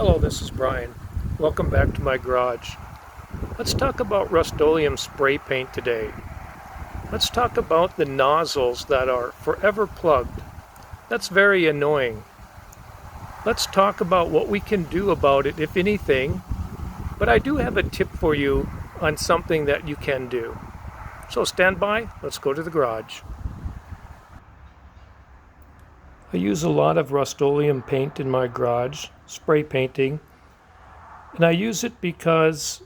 Hello, this is Brian. Welcome back to my garage. Let's talk about Rust-Oleum spray paint today. Let's talk about the nozzles that are forever plugged. That's very annoying. Let's talk about what we can do about it, if anything. But I do have a tip for you on something that you can do. So stand by, let's go to the garage. I use a lot of Rust-Oleum paint in my garage, spray painting, and I use it because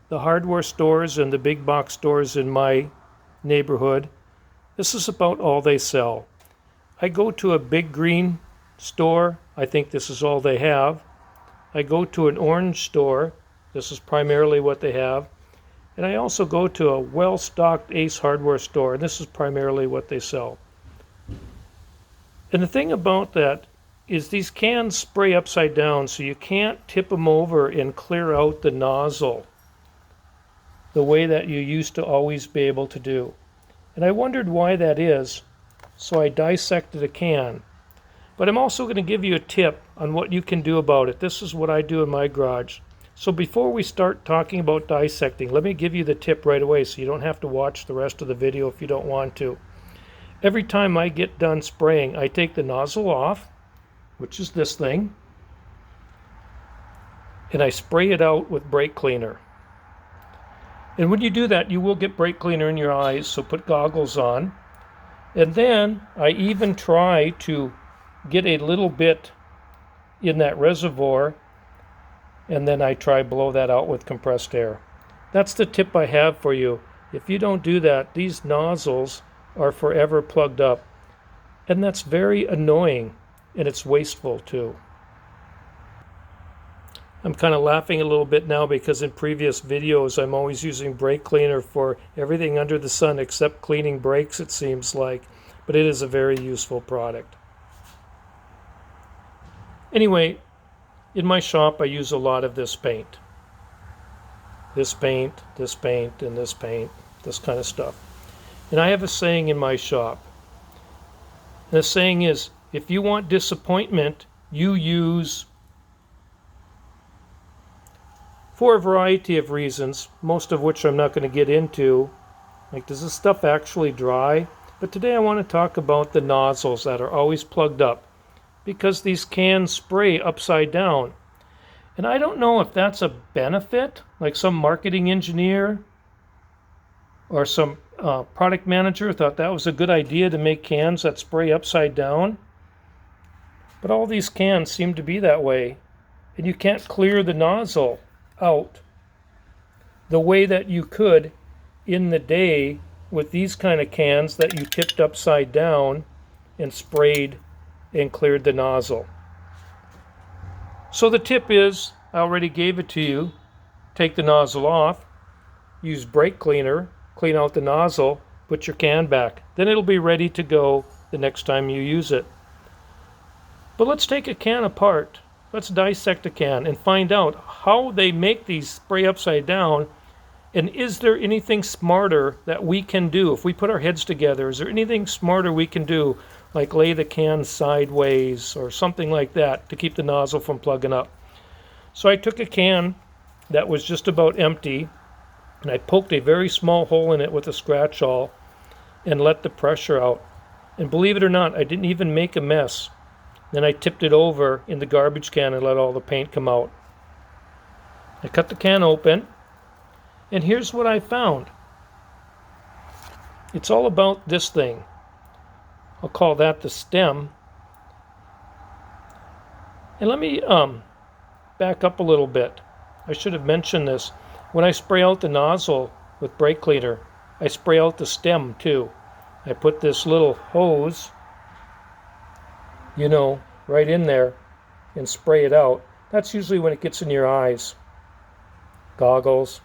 the hardware stores and the big box stores in my neighborhood, this is about all they sell. I go to a big green store, I think this is all they have. I go to an orange store, this is primarily what they have. And I also go to a well-stocked Ace hardware store, and this is primarily what they sell. And the thing about that is these cans spray upside down, so you can't tip them over and clear out the nozzle the way that you used to always be able to do. And I wondered why that is, so I dissected a can. But I'm also going to give you a tip on what you can do about it. This is what I do in my garage. So before we start talking about dissecting, let me give you the tip right away so you don't have to watch the rest of the video if you don't want to. Every time I get done spraying, I take the nozzle off, which is this thing, and I spray it out with brake cleaner. And when you do that, you will get brake cleaner in your eyes, so put goggles on. And then I even try to get a little bit in that reservoir, and then I try blow that out with compressed air. That's the tip I have for you. If you don't do that, these nozzles are forever plugged up, and that's very annoying, and it's wasteful too. I'm kind of laughing a little bit now because in previous videos I'm always using brake cleaner for everything under the sun except cleaning brakes, it seems like, but it is a very useful product. Anyway, in my shop I use a lot of this paint. This paint, this paint, and this paint, this kind of stuff. And I have a saying in my shop. And the saying is, if you want disappointment, you use, for a variety of reasons, most of which I'm not going to get into. Like, does this stuff actually dry? But today I want to talk about the nozzles that are always plugged up, because these cans spray upside down. And I don't know if that's a benefit, like some marketing engineer or some product manager thought that was a good idea to make cans that spray upside down. But all these cans seem to be that way. And you can't clear the nozzle out the way that you could in the day with these kind of cans that you tipped upside down and sprayed and cleared the nozzle. So the tip is, I already gave it to you, take the nozzle off, use brake cleaner, clean out the nozzle, put your can back. Then it'll be ready to go the next time you use it. But let's take a can apart. Let's dissect a can and find out how they make these spray upside down, and is there anything smarter that we can do? If we put our heads together, is there anything smarter we can do, like lay the can sideways or something like that to keep the nozzle from plugging up? So I took a can that was just about empty, and I poked a very small hole in it with a scratch awl and let the pressure out. And believe it or not, I didn't even make a mess. Then I tipped it over in the garbage can and let all the paint come out. I cut the can open, and here's what I found. It's all about this thing. I'll call that the stem. And let me back up a little bit. I should have mentioned this. When I spray out the nozzle with brake cleaner, I spray out the stem too. I put this little hose, right in there and spray it out. That's usually when it gets in your eyes. Goggles.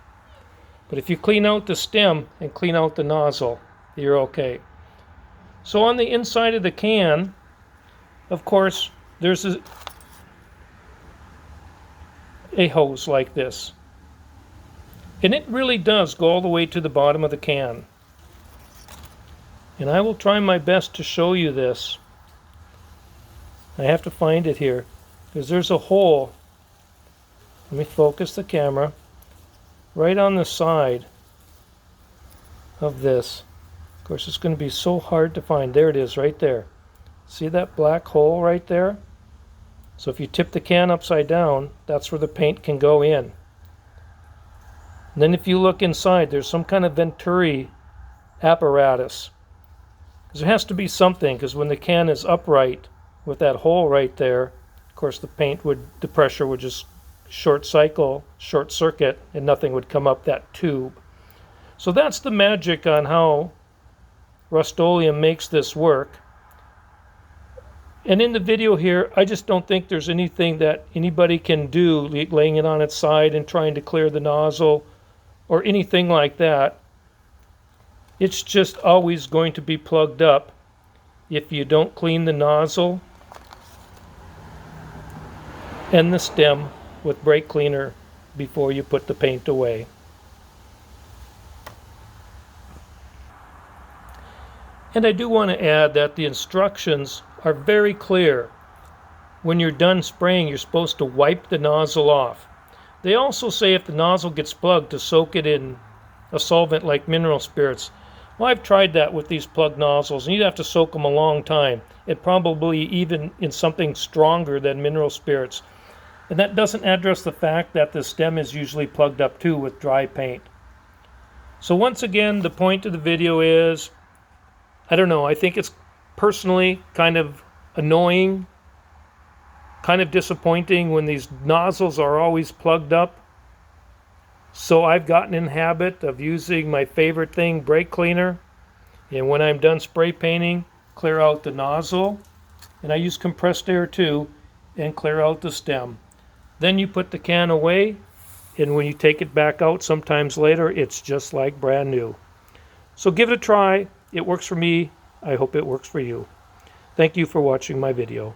But if you clean out the stem and clean out the nozzle, you're okay. So on the inside of the can, of course, there's a hose like this. And it really does go all the way to the bottom of the can. And I will try my best to show you this. I have to find it here, because there's a hole Let me focus the camera right on the side of this. Of course, it's going to be so hard to find. There it is, right there. See that black hole right there? So if you tip the can upside down, that's where the paint can go in. And then if you look inside, there's some kind of venturi apparatus. Because there has to be something, because when the can is upright with that hole right there, of course the pressure would just short circuit, and nothing would come up that tube. So that's the magic on how Rust-Oleum makes this work. And in the video here, I just don't think there's anything that anybody can do, laying it on its side and trying to clear the nozzle or anything like that. It's just always going to be plugged up if you don't clean the nozzle and the stem with brake cleaner before you put the paint away. And I do want to add that the instructions are very clear. When you're done spraying, you're supposed to wipe the nozzle off. They also say if the nozzle gets plugged to soak it in a solvent like mineral spirits. Well, I've tried that with these plugged nozzles, and you'd have to soak them a long time, and probably even in something stronger than mineral spirits. And that doesn't address the fact that the stem is usually plugged up too with dry paint. So once again, the point of the video is, I don't know, I think it's personally kind of annoying, kind of disappointing when these nozzles are always plugged up. So I've gotten in the habit of using my favorite thing, brake cleaner. And when I'm done spray painting, clear out the nozzle. And I use compressed air too, and clear out the stem. Then you put the can away, and when you take it back out sometimes later, it's just like brand new. So give it a try. It works for me. I hope it works for you. Thank you for watching my video.